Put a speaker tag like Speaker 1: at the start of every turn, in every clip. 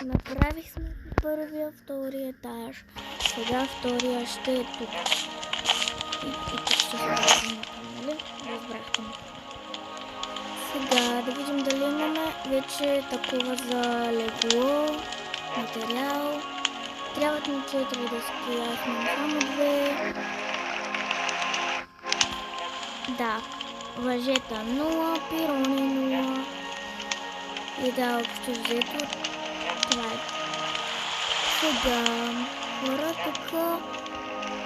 Speaker 1: Направихме първия, втория етаж. Сега втория ще е тук. И тук ще се върнем, нали? Разбрахте ме. Сега да видим дали имаме вече такова за легло, материал. Трябват ми 4 дъски, аз имам само 2. Да, въжета 0, пирони 0. И да, общо взето, това е. Сега, хора тук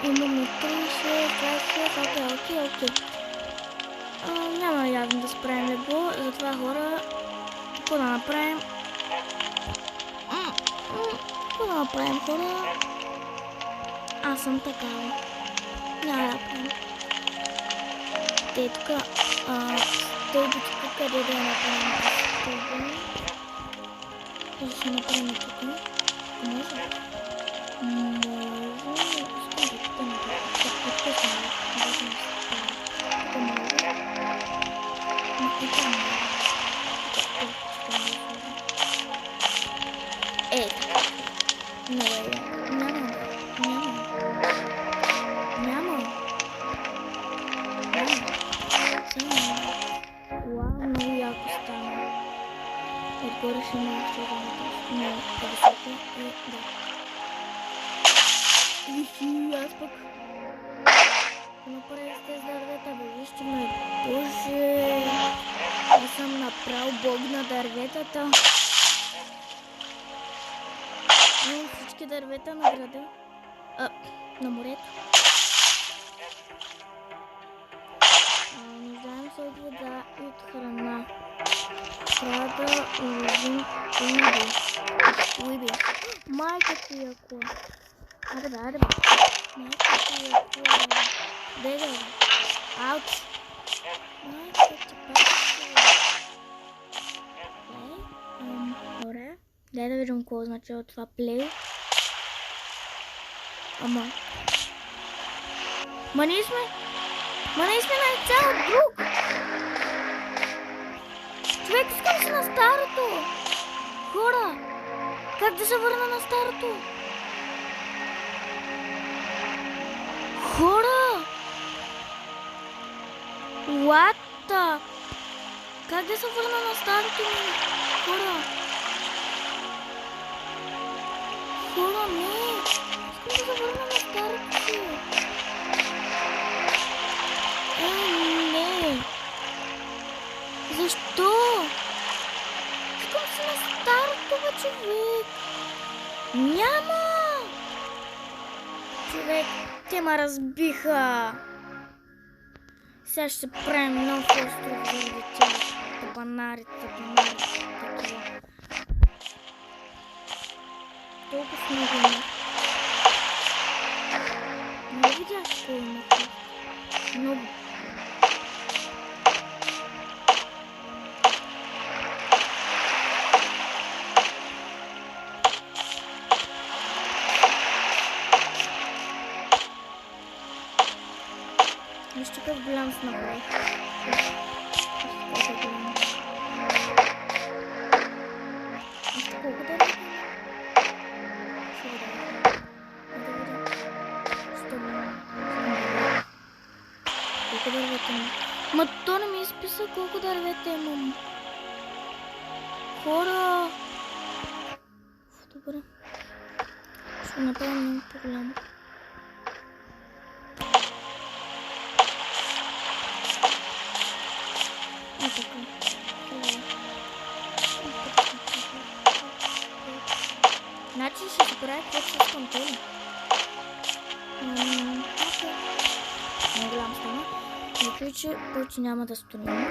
Speaker 1: имаме 36, окей. Няма явно да справим легло, затова хора, какво да направим? Хора? Аз съм такава. Няма да правим. Те тук, стълбичка, къде да я направим стълба? Да ще направим тук. Може? Искам да тук направим. Отгоре ще има още една. Не, 50 е, да. Вихи, аз пък. Направих с тези дървета, бе, вижте ме. Боже, аз съм направил бог на дърветата. Имам всички дървета на града. На морето. Нуждаем се от вода и от храна. Трябва да уловим уиби. Майка ти яко. Айде бе. Майка ти яко. Дай да бе. Ауч. Майка ти пак. Добре. Дай да видим какво означава това плей. Ама. Ма ние сме на цял друг. Човек, искам се на старото! Хора! Как да се върна на старото? Хора! What the? Как да се върна на старото ми? Хора! Хора, не! Искам да се върна на старото си! Не! Защо? Искам си на старото, бе, човек. Няма! Човек, те ме разбиха. Сега ще правим нов остров заради тях. Табанарите, такива. Толкова много има. Не видях какво има. Много. Вижте как голям с направих. Вижте колко да е. Колко дървета има? Ма то не ми изписа колко дървета имам. Хора! Добре. Ще направим много по-голямо. Значи ще се прави каквото с контейнер. Не голям стана. Въпреки, че повече няма да строим.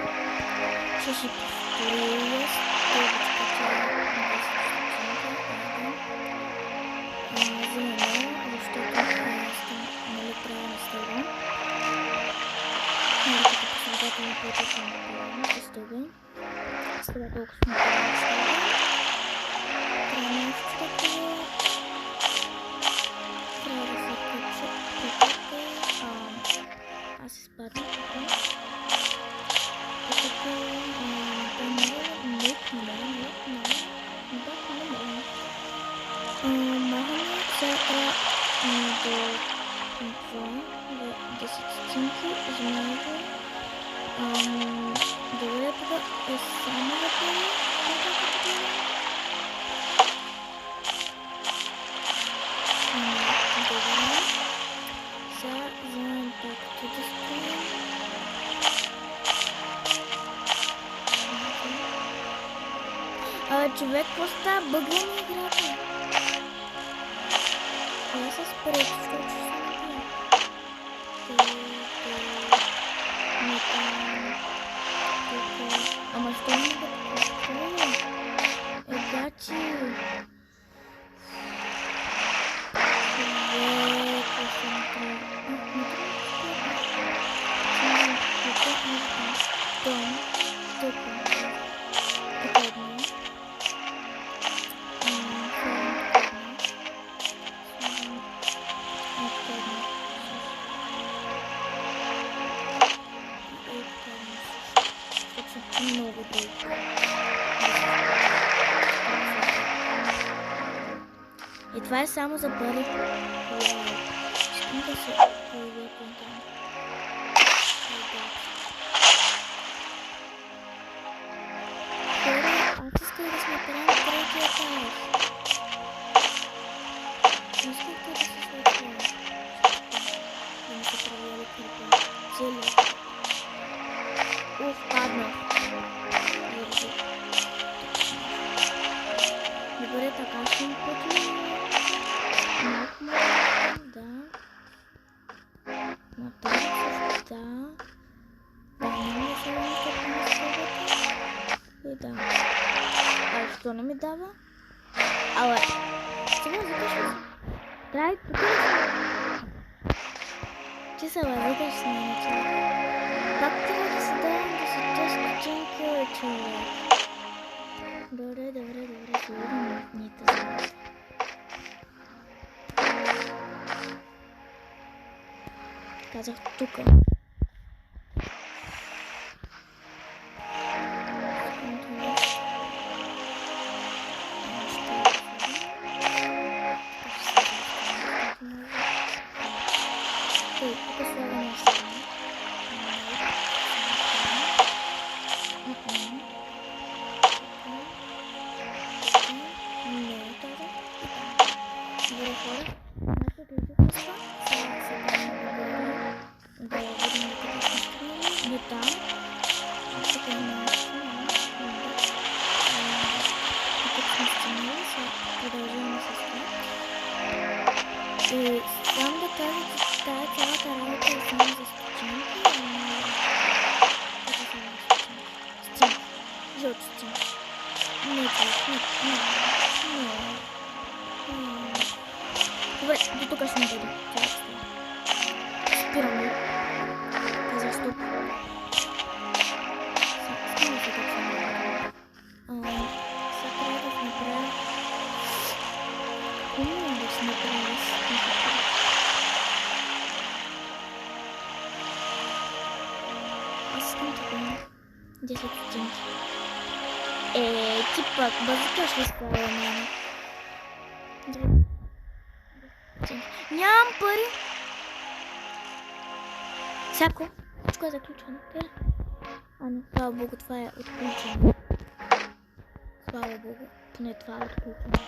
Speaker 1: Ще си построя стълбичката за нея, защото нали трябва да стълба. Нали като посредата на по-точно направим да стълба. Сега толкова сме правили да стълба. Трябва нещо такова. Трябва да се прекъпа. Аз изпадам тук. Тук не. 10 стотинки, измерва. Добре, тук е само за това. Добре. Сега вземем пакето да стоим. Човек, какво става? Бъгна ми играта. Я се спрете, защото ще се напия. Ама що ми да покажа? Гачи. Много дълго. И това е само за пари. Искам да се появя контент. Аз исках да сме правим третия етаж. Исках да се случва. Да ми се правили крипа. Целият. Паднах. Добре, така ще ми пъти. Малко да. Мотор също да. Няма да се върнете на съвета. И да. Защо не ми дава? Ала. Сега запишва. Трябва тук да се. Ти се възвикаш с мен, човек. Как трябва да се давам да се тъскочинки, човек? Добре, сигурно не те знае. Казах тука. Тук слагаме сега. И само да кажа, че тази цялата работа е само за стотинки. Стотинки. Жълто стотинки. Не. Добре, до тук ще не бъде. Спираме. Казах стоп. Сега се така не бъде. Сега трябва да се направя. Умно да се направя. Аз искам така. 10 стотинки. Ти пък, базикаш ли спала мене? Нямам пари. Всяко. Всичко е заключено. А не, слава богу, това е отключено. Слава богу, поне това е отключено.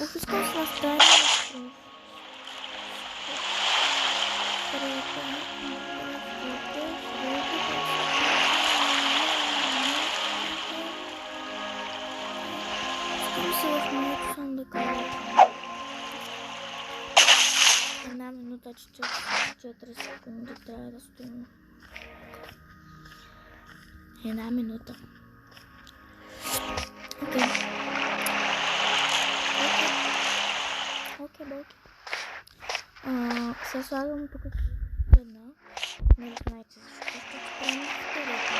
Speaker 1: Оф, искам с настроение. Искам си в моето сундука. 1 минута 4 секунди трябва да стоим. 1 минута. Окей. Окей. Сега слагам тук една. Не знаете защо ще правим втората.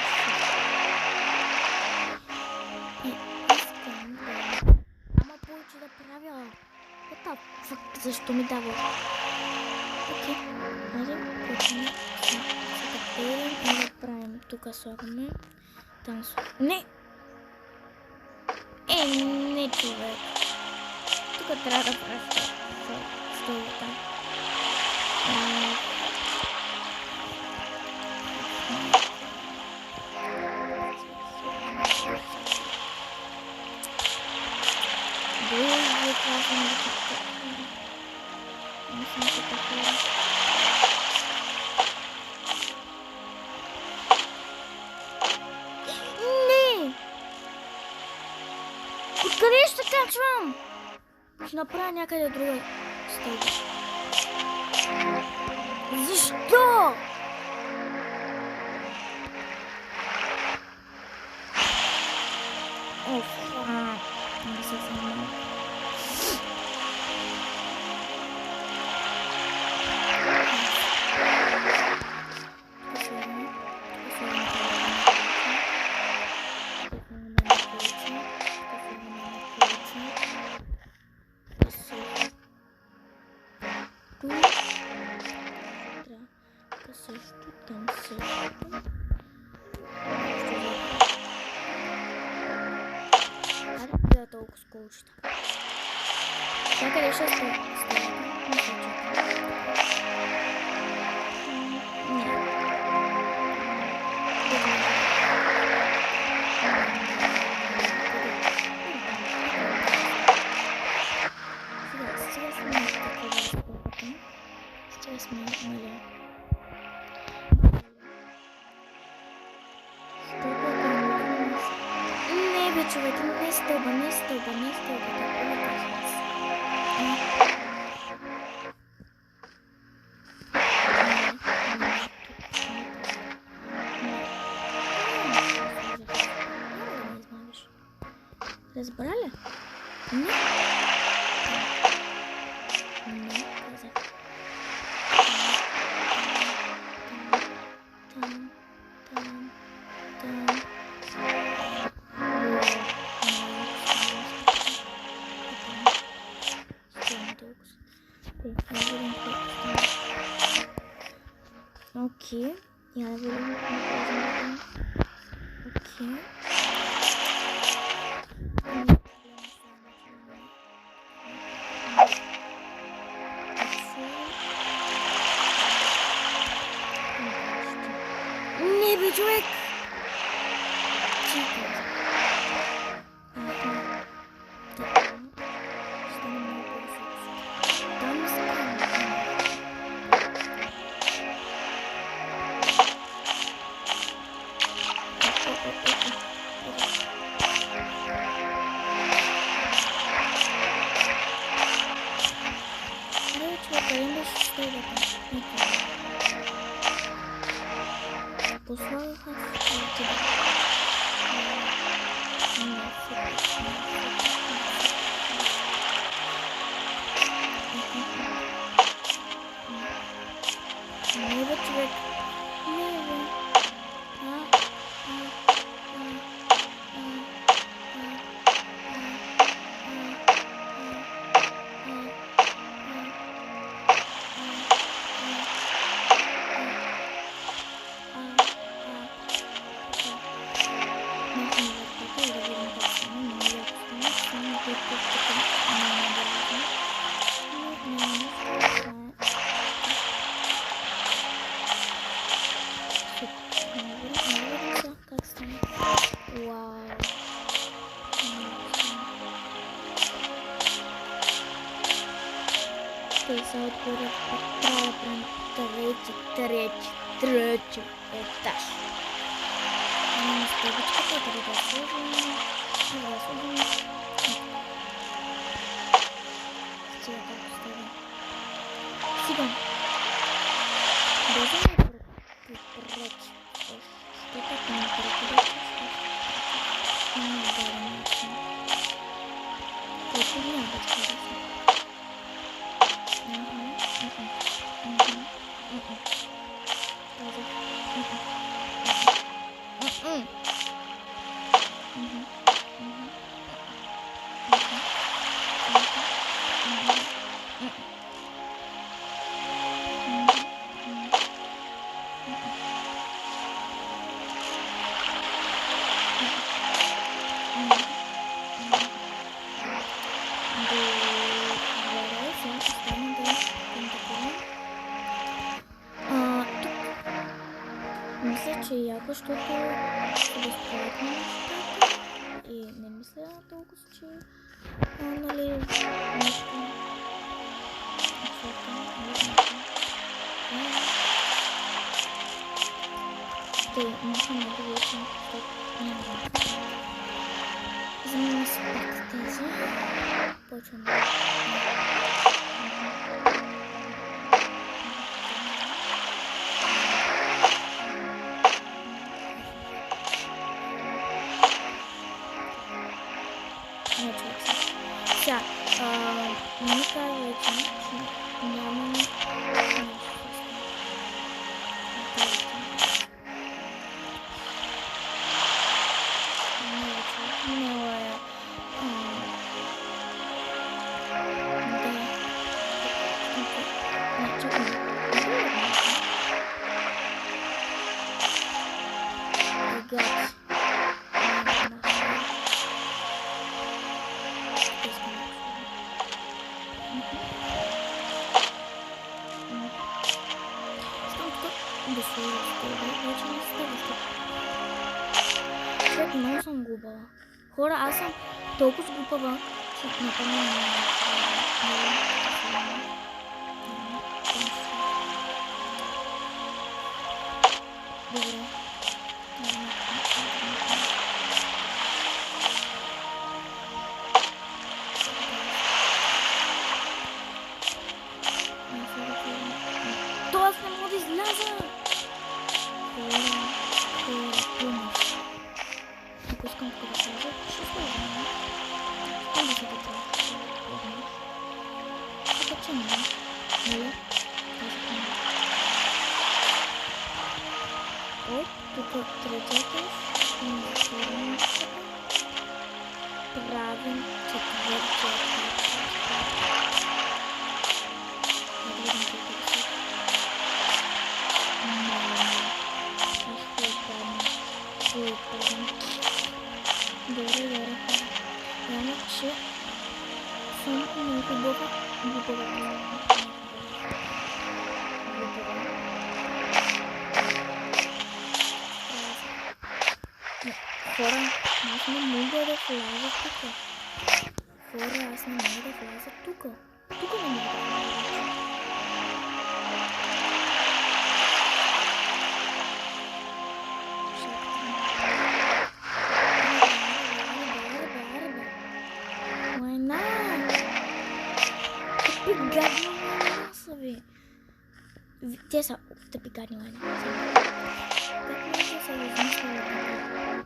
Speaker 1: И искам да... Ама получи да правя. Ета, защо ми дава? Окей. Айде, почваме. Сега пеем и да правим. Тук слагаме. Там слагаме. Не! Не, човек. Тук трябва да правя столата. Боже, класно да се не съм се такова. Не! Откъде ще качвам? Ще направя някъде друга стълба. Защо? Не се съмнявам. Също, там също. Аре, да толкова сколчета. Някъде ще става. Сега сме маля. Не бе, човек, не стълба, разбра ли? Не. Не, казах. Окей, я выйду. Окей. Не бе, човек! Послагах от тебя. Не бе, човек. Не бе. Сега отгоре трябва трети етаж. На стъпичката трябва да сложим. Стигам. Даже не прочь. Что такое прочь? Не знаю. Это не надо сказать. Мисля, че яко, защото безплатно нещата и не мисля толкова, че нали нещо те мисля много вече, защото няма да заменя си пак тези. Почвам да сега, ми казва, че нямаме да се разгледа, вече не става. Човек, много съм глупава. Хора, аз съм толкова глупава, че напълно не добре. То аз не мога да изляза! Ако искам тук да сляза, ще сляза, не? Искам да се потрапя. Така че не, нали? От тук третията, искам да сложим правим четвъртия. Добре. Няма, че съм много глупава. Хора, аз не мога да вляза тук. Тук не мога да вляза. Гадни са ви. Те са тъпи гадни лайна. Как може да се размисля така?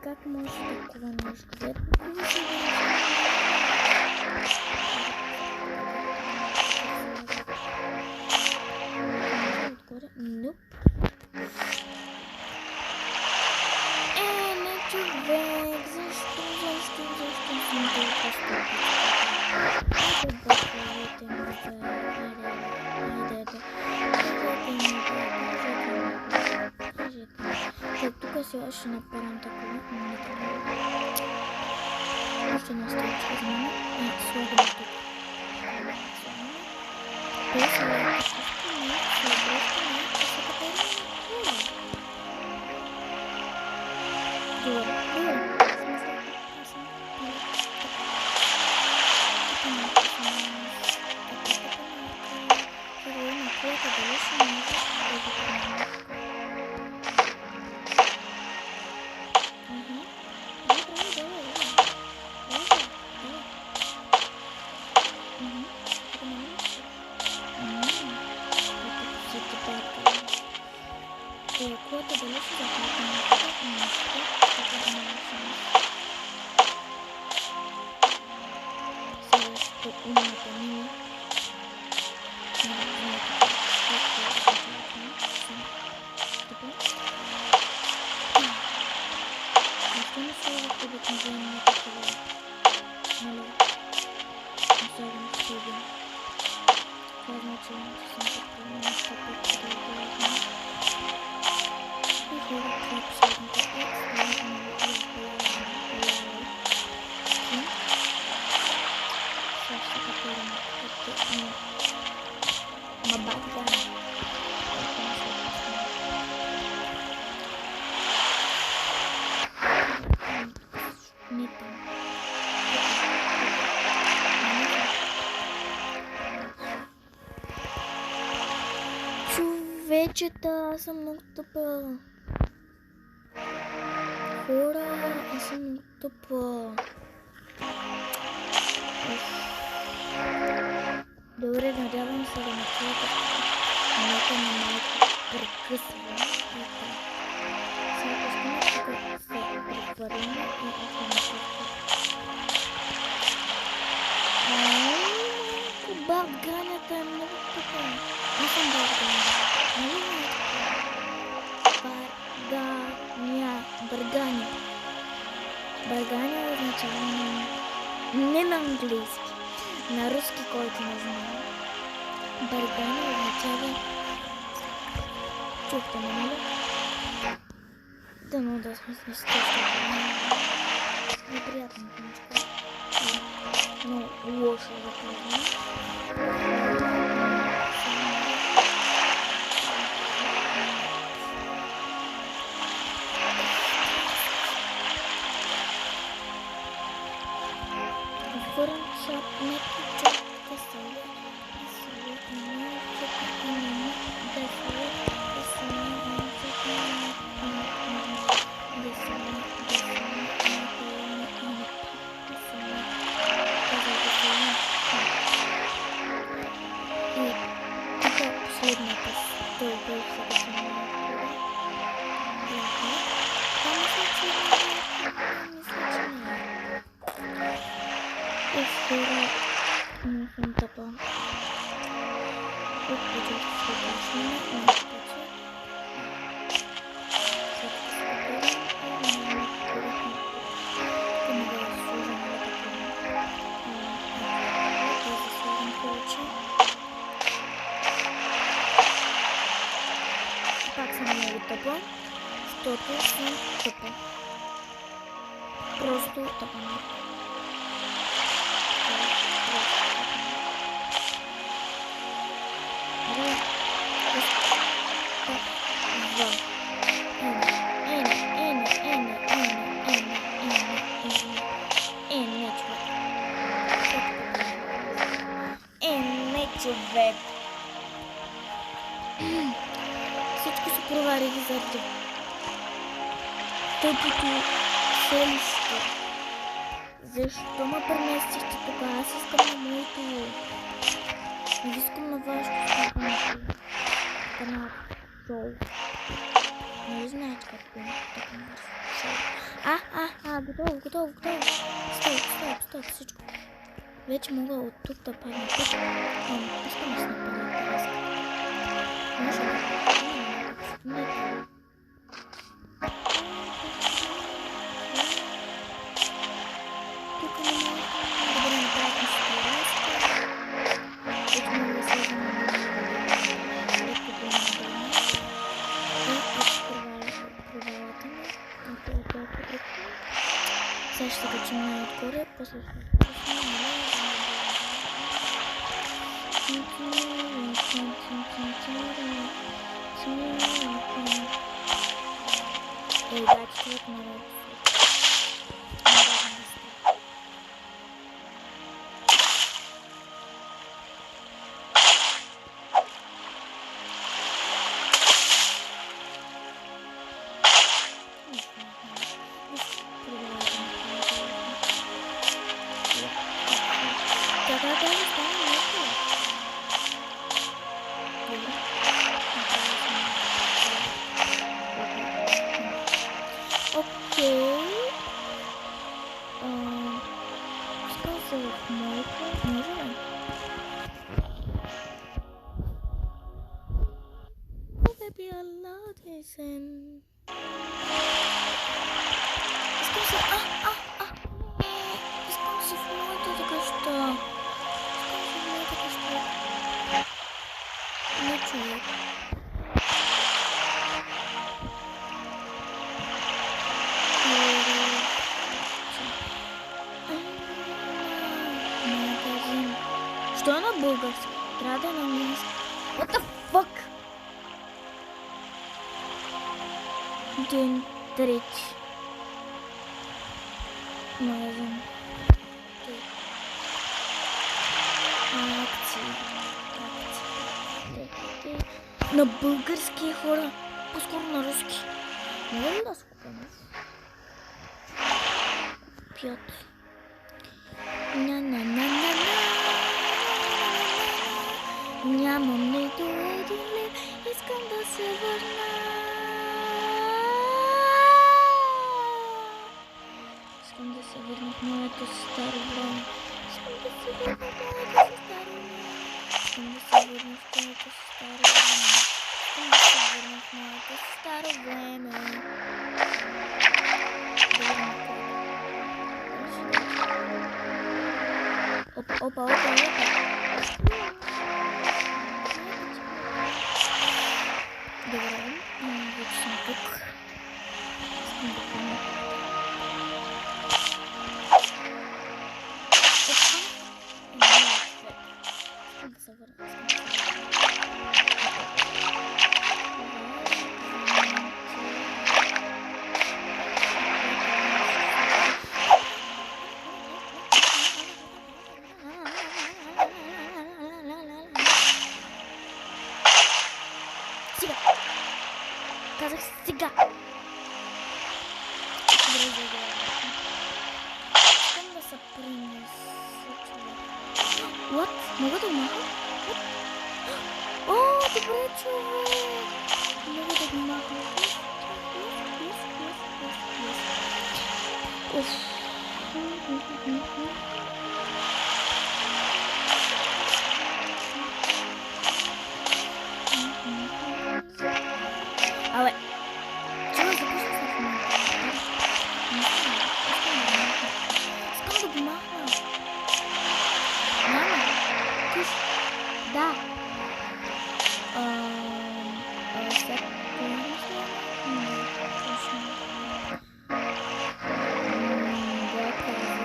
Speaker 1: Как може такова нещо? Ноп. Не човек. Защо съм толкова стъпи? Тук си още направим такова. Още не оставя за мен. Слагаме тук. следващия захват на някъде и нещо, което да нарушим. Следващото умната мини. Не знае какво е захватено. Така. Защо не се е обикновено такова? Нали? Особено в себе. Това значи, че съм такова нещо, което да гледам. И хора, това е последното. Експлозивно също така на база. Не там. Човечета, аз съм много тъпа. Хора, аз съм много тъпа. Добре, надявам се да ме чуете. Нека ми малко прекъсва. Сега искаме тук се прехвърлим и автоматично. Барганята е много тъпа. Аз съм барганя. Нали не е така? Барганя. Барганя означава не на английски. На руски, който не знае. Барганя означава... Чухте ме, нали? Дано да сме с нещата. Неприятно нещо. Но лошо да кажем. Върн чат, неки чат, да се последната стълба да се Естора, не съм тъпа. Отпочвам се да почваме, не отпочвам. Пак съм много тъпа, защото съм тъпа. Просто тъпа. Човек. Всичко се провари заради тъпото селище. Защо ме преместихте тук? Аз искам на моето. Не искам на вашето канал. Шоу. Не знаете какво е така шоу. Готово. Стоп, всичко. Вече мога от тук да падна. Искам да се направя таска. Може да не. Тук не мога да бъде направим с таска. Тук мога да слезем на лекото на дъна. И провалата ми. Сега ще качим най-отгоре. После ще дайте човек на ред. Окей. Искам се в моето. Може ли? Baby, I love this and... Искам се... Искам се в моята къща. Не човек. Магазин. Що е на български? Трябва да е на английски. What the fuck? Ден трети. Магазин. Акции. На български хора. По-скоро на руски. Мога ли да се купим? Пят. Нямам нито един лев. Искам да се върна. Искам да се върна в моето старо време. Искам да се върна в моето старо време. Искам да се върна в моето старо време. Искам да се върна в моето старо време. Опа. Добре, вече съм тук. Искам да помня. Искам да се върна. Казах сега. Добре, искам да се принеса човек. What? Мога да махам? О, добре, човек. Мога да го махам. Абе, чува, започна се в момента. Искам да го махна. Няма. Куш. Да. След това не точно. Да, казах.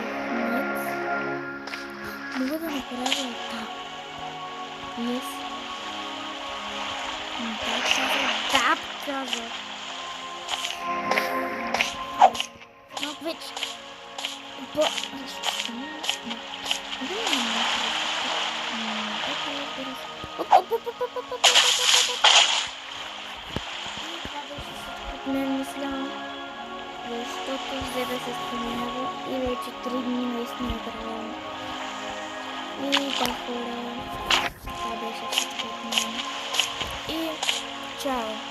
Speaker 1: Мога да направя така. Yes. Да, казах. Но вече. Не мисля, защото взе да се споменава и вече 3 дни наистина играем. И да, хора, това беше всичко от мен. И чао!